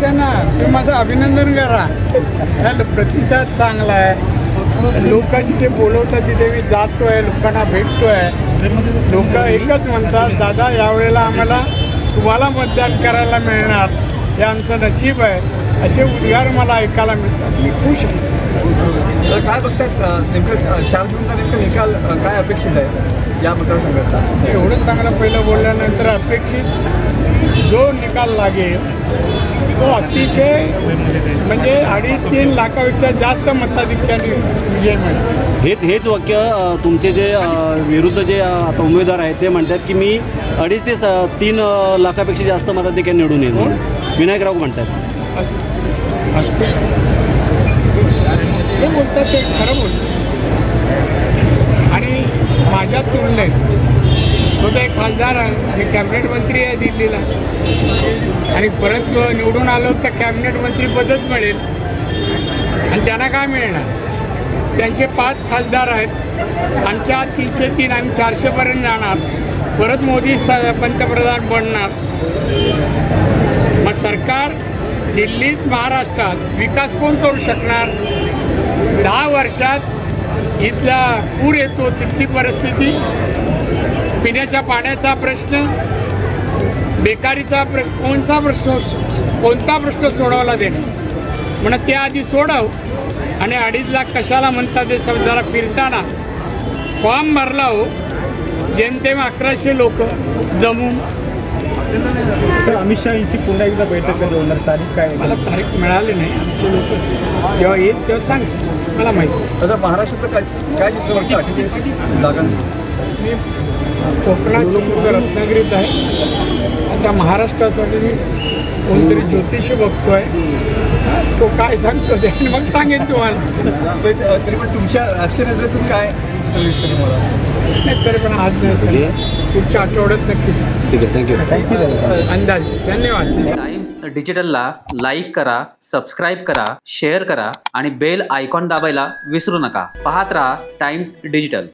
आहे ना, तुम्ही माझं अभिनंदन करा. त्याला प्रतिसाद चांगला आहे. लोक जिथे बोलवतात तिथे मी जातोय, लोकांना भेटतोय. लोक एकच म्हणतात, दादा यावेळेला आम्हाला तुम्हाला मतदान करायला मिळणार, हे आमचं नशीब आहे. असे उद्गार मला ऐकायला मिळतात. मी खुश आहे. तर काय बघतात नेमकं 4 जूनचा नेमका निकाल काय अपेक्षित आहे या मतदारसंघाचा? एवढं चांगलं पहिलं बोलल्यानंतर अपेक्षित जो निकाल लागेल तो अतिशय म्हणजे 2.5-3 लाखापेक्षा जास्त मताधिक्याने विजय मिळेल. हेच वाक्य तुमचे जे विरुद्ध जे आता उमेदवार आहेत ते म्हणतात की मी 2.5 ते 3 लाखापेक्षा जास्त मताधिक्य निवडून येईल म्हणून विनायक राऊत म्हणतात. असते ते बोलतात ते खरं बोलतात. आणि माझ्या तुलनेत तो तर एक खासदार आहे, मी कॅबिनेट मंत्री आहे दिल्लीला, आणि परत निवडून आलो तर कॅबिनेट मंत्रीपदच मिळेल. आणि त्यांना काय मिळणार? त्यांचे 5 खासदार आहेत, आमच्या 303 आम्ही 400पर्यंत जाणार, परत मोदी पंतप्रधान बनणार. मग सरकार दिल्लीत महाराष्ट्रात विकास कोण करू शकणार? 10 वर्षात इथला पूर येतो, तिथली परिस्थिती, पिण्याच्या पाण्याचा प्रश्न, बेकारीचा कोणता प्रश्न सोडवला देणं म्हणून ते आधी सोडव. आणि 2.5 लाख कशाला म्हणतात ते जरा फिरताना फॉर्म भरला हो, जेमतेम 1100 लोक जमून. अमित शहा यांची पुन्हा एकदा बैठक कधी होणार? तारीख काय? मला तारीख मिळाली नाही. आमचे लोक जेव्हा येईल तेव्हा सांगते, मला माहिती. आता महाराष्ट्रात काय चित्र बघतं? 48 जागा मी कोकणात सिंधुदुर्ग रत्नागिरीत आहे. आता महाराष्ट्रासाठी मी कोणतरी ज्योतिषी बघतोय, तो काय सांगतो ते आणि मग सांगेन तुम्हाला. तरी पण तुमच्या राजकीय नजरेतून काय चित्र दिसतं तुम्हाला? नाही तरी पण आज नाही सर, पुढच्या आठवड्यात नक्की सांग. ठीक आहे, थँक्यू. अंदाज. धन्यवाद. टाइम्स डिजिटलला लाईक करा, सबस्क्राईब करा, शेअर करा आणि बेल आयकॉन दाबायला विसरू नका. पाहत रहा टाइम्स डिजिटल.